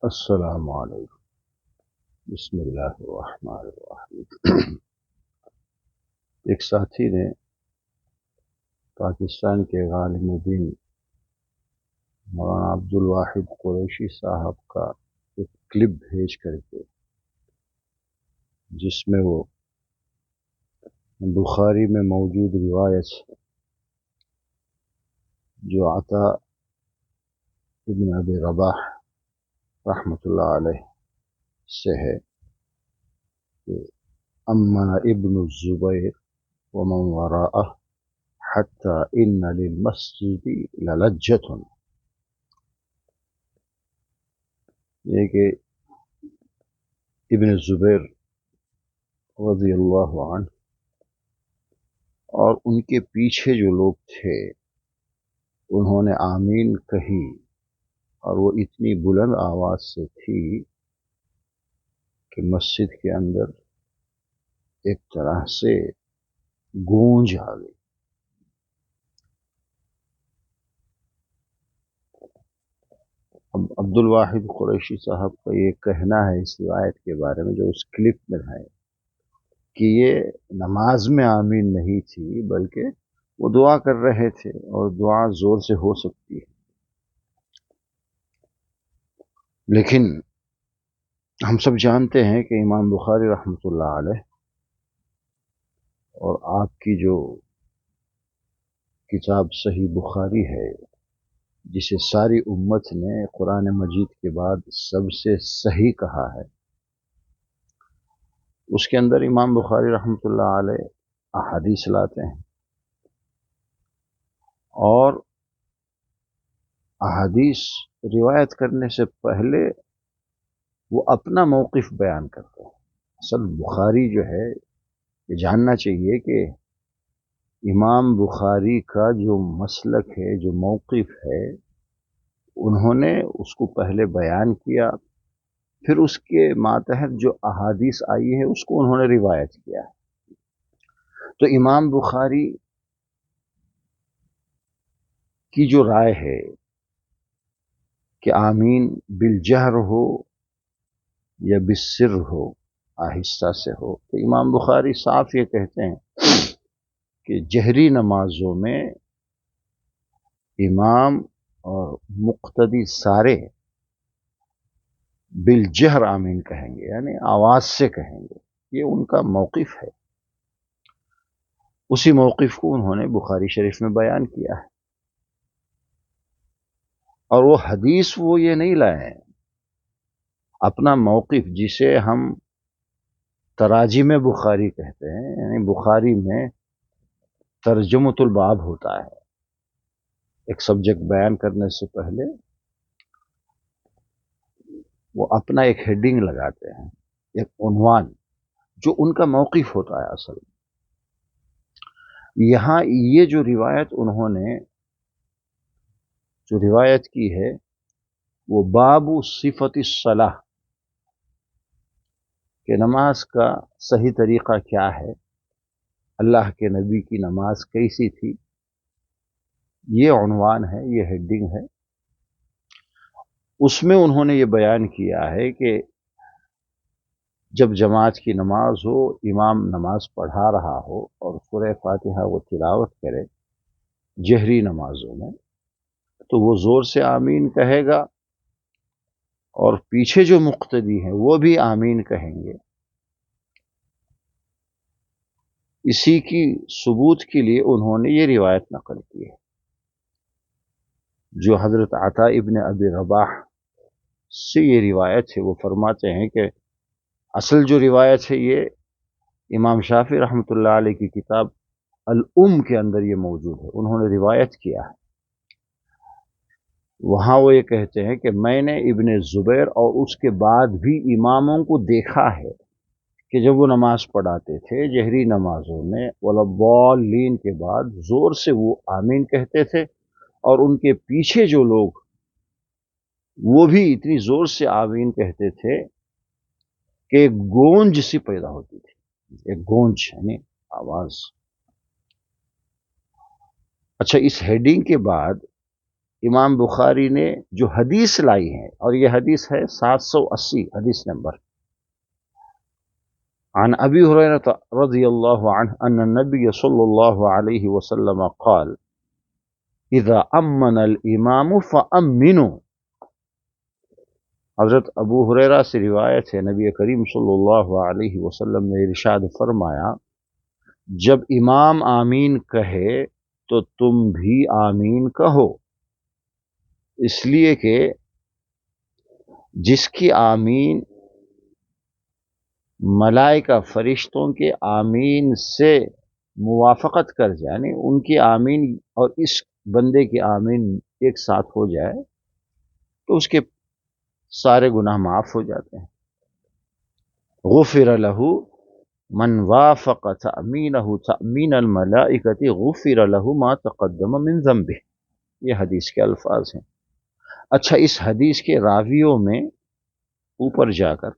السلام علیکم، بسم اللہ الرحمن الرحیم۔ ایک ساتھی نے پاکستان کے عالم دین مولانا عبدالواحد قریشی صاحب کا ایک کلپ بھیج کر کے، جس میں وہ بخاری میں موجود روایت جو عطا ابن ابی رباح رحمۃ اللہ علیہ سے ہے کہ امن ابن الزبیر ومن وراءہ حتی ان للمسجد للجۃ، یہ کہ ابن الزبیر رضی اللہ عنہ اور ان کے پیچھے جو لوگ تھے انہوں نے آمین کہی، اور وہ اتنی بلند آواز سے تھی کہ مسجد کے اندر ایک طرح سے گونج آ گئی۔ اب عبدالواحد قریشی صاحب کا یہ کہنا ہے اس روایت کے بارے میں جو اس کلپ میں ہے کہ یہ نماز میں آمین نہیں تھی، بلکہ وہ دعا کر رہے تھے، اور دعا زور سے ہو سکتی ہے، لیکن ہم سب جانتے ہیں کہ امام بخاری رحمۃ اللہ علیہ اور آپ کی جو کتاب صحیح بخاری ہے، جسے ساری امت نے قرآن مجید کے بعد سب سے صحیح کہا ہے، اس کے اندر امام بخاری رحمۃ اللہ علیہ احادیث لاتے ہیں، اور احادیث روایت کرنے سے پہلے وہ اپنا موقف بیان کرتے ہیں۔ اصل بخاری جو ہے، یہ جاننا چاہیے کہ امام بخاری کا جو مسلک ہے، جو موقف ہے، انہوں نے اس کو پہلے بیان کیا، پھر اس کے ماتحت جو احادیث آئی ہے اس کو انہوں نے روایت کیا۔ تو امام بخاری کی جو رائے ہے کہ آمین بالجہر ہو یا بالسر ہو، آہستہ سے ہو، تو امام بخاری صاف یہ کہتے ہیں کہ جہری نمازوں میں امام اور مقتدی سارے بالجہر آمین کہیں گے، یعنی آواز سے کہیں گے، یہ ان کا موقف ہے۔ اسی موقف کو انہوں نے بخاری شریف میں بیان کیا ہے، اور وہ حدیث وہ یہ نہیں لائے ہیں، اپنا موقف جسے ہم تراجم بخاری کہتے ہیں، یعنی بخاری میں ترجمۃ الباب ہوتا ہے، ایک سبجیکٹ بیان کرنے سے پہلے وہ اپنا ایک ہیڈنگ لگاتے ہیں، ایک عنوان جو ان کا موقف ہوتا ہے۔ اصل یہاں یہ جو روایت انہوں نے جو روایت کی ہے وہ باب صفت الصلاح، کہ نماز کا صحیح طریقہ کیا ہے، اللہ کے نبی کی نماز کیسی تھی، یہ عنوان ہے، یہ ہیڈنگ ہے۔ اس میں انہوں نے یہ بیان کیا ہے کہ جب جماعت کی نماز ہو، امام نماز پڑھا رہا ہو اور سورہ فاتحہ وہ تلاوت کرے جہری نمازوں میں، تو وہ زور سے آمین کہے گا، اور پیچھے جو مقتدی ہیں وہ بھی آمین کہیں گے۔ اسی کی ثبوت کے لیے انہوں نے یہ روایت نقل کی ہے جو حضرت عطا ابن ابی رباح سے یہ روایت ہے۔ وہ فرماتے ہیں کہ اصل جو روایت ہے یہ امام شافعی رحمۃ اللہ علیہ کی کتاب الام کے اندر یہ موجود ہے، انہوں نے روایت کیا ہے۔ وہاں وہ یہ کہتے ہیں کہ میں نے ابن زبیر اور اس کے بعد بھی اماموں کو دیکھا ہے کہ جب وہ نماز پڑھاتے تھے جہری نمازوں میں والضالین کے بعد زور سے وہ آمین کہتے تھے، اور ان کے پیچھے جو لوگ وہ بھی اتنی زور سے آمین کہتے تھے کہ ایک گونج سی پیدا ہوتی تھی، ایک گونج یعنی آواز۔ اچھا، اس ہیڈنگ کے بعد امام بخاری نے جو حدیث لائی ہے، اور یہ حدیث ہے 780 حدیث نمبر، عن ابی ہریرہ رضی اللہ عنہ ان النبی صلی اللہ علیہ وسلم قال اذا امن الامام فامنوا۔ حضرت ابو ہریرہ سے روایت ہے، نبی کریم صلی اللہ علیہ وسلم نے ارشاد فرمایا، جب امام آمین کہے تو تم بھی آمین کہو، اس لیے کہ جس کی آمین ملائکہ فرشتوں کے آمین سے موافقت کر جائے، یعنی ان کی آمین اور اس بندے کی آمین ایک ساتھ ہو جائے تو اس کے سارے گناہ معاف ہو جاتے ہیں۔ غفر له من وافق تأمینہ تأمین الملائکۃ غفر له ما تقدم من ذنبہ، یہ حدیث کے الفاظ ہیں۔ اچھا، اس حدیث کے راویوں میں اوپر جا کر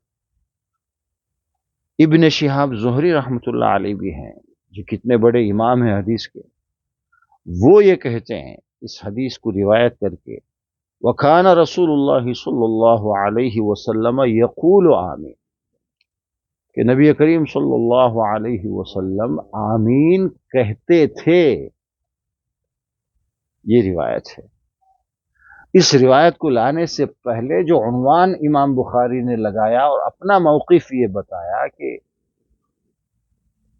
ابن شہاب زہری رحمۃ اللہ علیہ بھی ہیں، جو کتنے بڑے امام ہیں حدیث کے۔ وہ یہ کہتے ہیں اس حدیث کو روایت کر کے، وَكَانَ رسول اللہ صلی اللہ علیہ وسلم یقول آمین، کہ نبی کریم صلی اللہ علیہ وسلم آمین کہتے تھے، یہ روایت ہے۔ اس روایت کو لانے سے پہلے جو عنوان امام بخاری نے لگایا اور اپنا موقف یہ بتایا کہ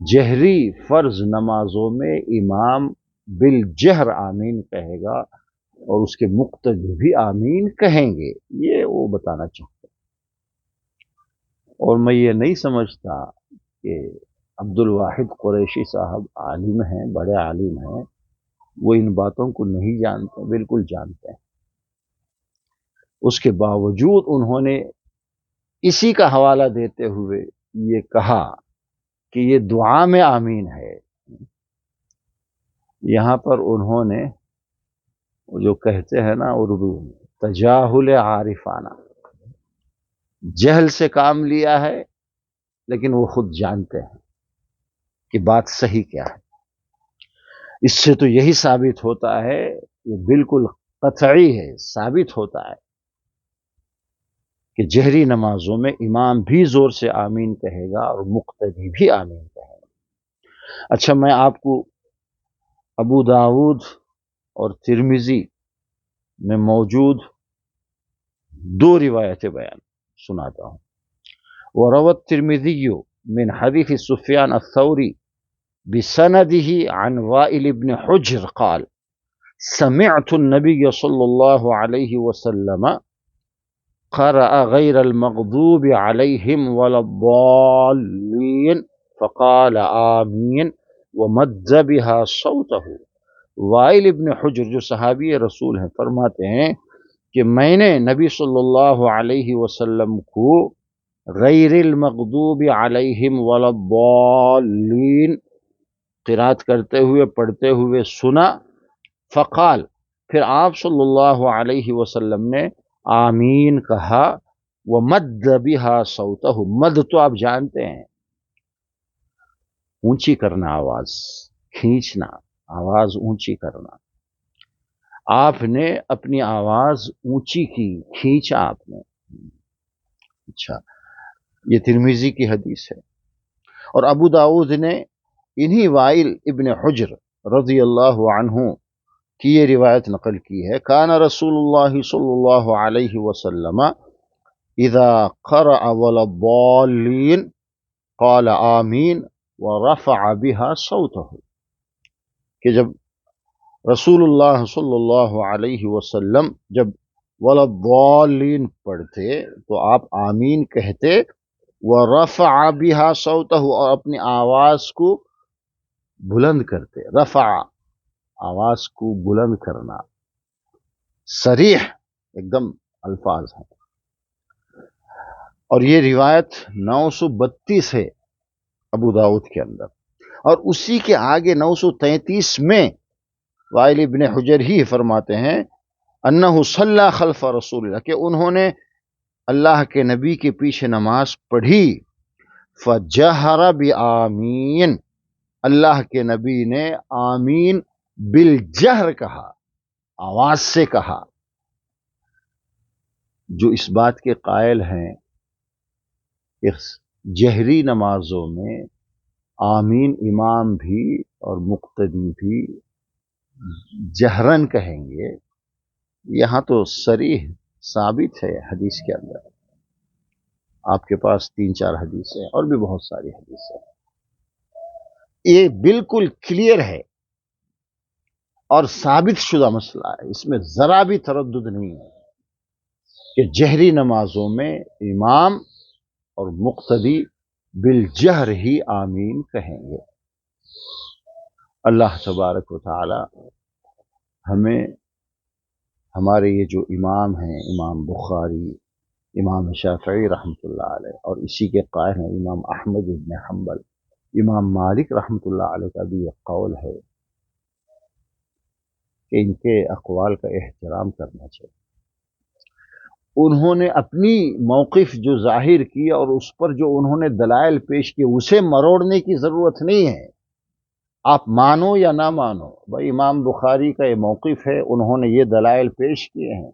جہری فرض نمازوں میں امام بالجہر آمین کہے گا اور اس کے مقتدی بھی آمین کہیں گے، یہ وہ بتانا چاہتے ہیں۔ اور میں یہ نہیں سمجھتا کہ عبد الواحد قریشی صاحب عالم ہیں، بڑے عالم ہیں، وہ ان باتوں کو نہیں جانتے، بالکل جانتے ہیں۔ اس کے باوجود انہوں نے اسی کا حوالہ دیتے ہوئے یہ کہا کہ یہ دعا میں آمین ہے۔ یہاں پر انہوں نے جو کہتے ہیں نا اردو میں تجاہل عارفانہ، جہل سے کام لیا ہے، لیکن وہ خود جانتے ہیں کہ بات صحیح کیا ہے۔ اس سے تو یہی ثابت ہوتا ہے، یہ بالکل قطعی ہے، ثابت ہوتا ہے کہ جہری نمازوں میں امام بھی زور سے آمین کہے گا اور مقتدی بھی آمین کہے گا۔ اچھا، میں آپ کو ابو داود اور ترمذی میں موجود دو روایتیں بیان سناتا ہوں۔ وروى الترمذي من حديث سفيان الثوري بسنده عن وائل بن حجر قال سمعت النبي صلى الله عليه وسلم قرأ غير المغضوب عليهم ولا الضالين فقال آمين ومد بها صوته۔ وائل ابن حجر جو صحابی رسول ہیں فرماتے ہیں کہ میں نے نبی صلی اللہ علیہ وسلم کو غیر المغضوب علیہم ولا الضالین قرات کرتے ہوئے پڑھتے ہوئے سنا، فقال، پھر آپ صلی اللہ علیہ وسلم نے آمین کہا، ومد بها صوتہ، مد تو آپ جانتے ہیں اونچی کرنا، آواز کھینچنا، آواز اونچی کرنا۔ آپ نے اپنی آواز اونچی کی، کھینچا آپ نے۔ اچھا، یہ ترمذی کی حدیث ہے۔ اور ابو داؤد نے انہی وائل ابن حجر رضی اللہ عنہ کی یہ روایت نقل کی ہے، کان رسول اللہ صلی اللہ علیہ وسلم اذا قرأ ولا الضالین قال آمین ورفع بها صوتہ، کہ جب رسول اللہ صلی اللہ علیہ وسلم جب ولا الضالین پڑھتے تو آپ آمین کہتے، ورفع بها صوتہ، اور اپنی آواز کو بلند کرتے۔ رفع، آواز کو بلند کرنا، صریح ایک دم الفاظ ہیں۔ اور یہ روایت 932 ہے ابو داؤد کے اندر، اور اسی کے آگے 933 میں وائل ابن حجر ہی فرماتے ہیں انہ صلی خلف رسول اللہ، کہ انہوں نے اللہ کے نبی کے پیچھے نماز پڑھی، فجہر بآمین، اللہ کے نبی نے آمین بالجہر کہا، آواز سے کہا. جو اس بات کے قائل ہیں کہ جہری نمازوں میں آمین امام بھی اور مقتدی بھی جہرن کہیں گے، یہاں تو صریح ثابت ہے حدیث کے اندر. آپ کے پاس 3-4 حدیث ہیں اور بھی بہت ساری حدیث ہیں. یہ بالکل کلیئر ہے اور ثابت شدہ مسئلہ ہے، اس میں ذرا بھی تردد نہیں ہے کہ جہری نمازوں میں امام اور مقتدی بالجہر ہی آمین کہیں گے. اللہ تبارک و تعالی ہمیں ہمارے یہ جو امام ہیں، امام بخاری، امام شافعی رحمۃ اللہ علیہ، اور اسی کے قائل ہیں امام احمد بن حنبل، امام مالک رحمۃ اللہ علیہ کا بھی یہ قول ہے کہ ان کے اقوال کا احترام کرنا چاہیے. انہوں نے اپنی موقف جو ظاہر کی اور اس پر جو انہوں نے دلائل پیش کیے اسے مروڑنے کی ضرورت نہیں ہے. آپ مانو یا نہ مانو، بھائی امام بخاری کا یہ موقف ہے، انہوں نے یہ دلائل پیش کیے ہیں.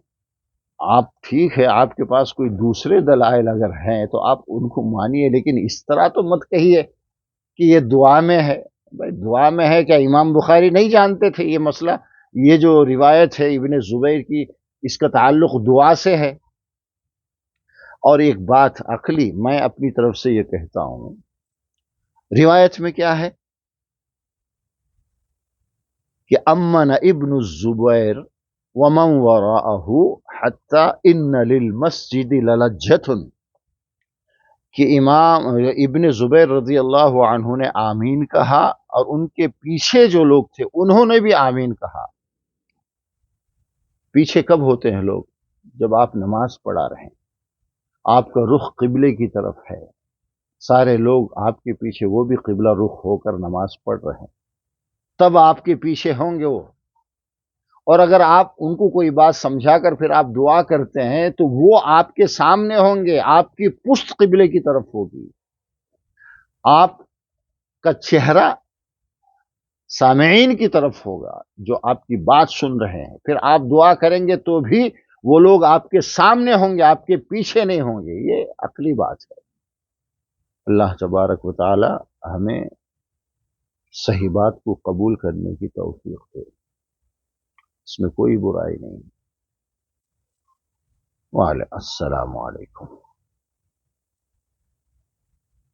آپ ٹھیک ہے، آپ کے پاس کوئی دوسرے دلائل اگر ہیں تو آپ ان کو مانیے، لیکن اس طرح تو مت کہیے کہ یہ دعا میں ہے. بھائی دعا میں ہے، کیا امام بخاری نہیں جانتے تھے یہ مسئلہ؟ یہ جو روایت ہے ابن زبیر کی، اس کا تعلق دعا سے ہے. اور ایک بات عقلی میں اپنی طرف سے یہ کہتا ہوں، روایت میں کیا ہے کہ امن ابن الزبیر ومن وراءه حتی ان للمسجد للجۃ، کہ امام ابن زبیر رضی اللہ عنہ نے آمین کہا اور ان کے پیچھے جو لوگ تھے انہوں نے بھی آمین کہا. پیچھے کب ہوتے ہیں لوگ؟ جب آپ نماز پڑھا رہے ہیں، آپ کا رخ قبلے کی طرف ہے، سارے لوگ آپ کے پیچھے وہ بھی قبلہ رخ ہو کر نماز پڑھ رہے ہیں، تب آپ کے پیچھے ہوں گے وہ. اور اگر آپ ان کو کوئی بات سمجھا کر پھر آپ دعا کرتے ہیں تو وہ آپ کے سامنے ہوں گے، آپ کی پشت قبلے کی طرف ہوگی، آپ کا چہرہ سامعین کی طرف ہوگا جو آپ کی بات سن رہے ہیں. پھر آپ دعا کریں گے تو بھی وہ لوگ آپ کے سامنے ہوں گے، آپ کے پیچھے نہیں ہوں گے. یہ عقلی بات ہے. اللہ تبارک و تعالی ہمیں صحیح بات کو قبول کرنے کی توفیق دے، اس میں کوئی برائی نہیں. السلام علیکم.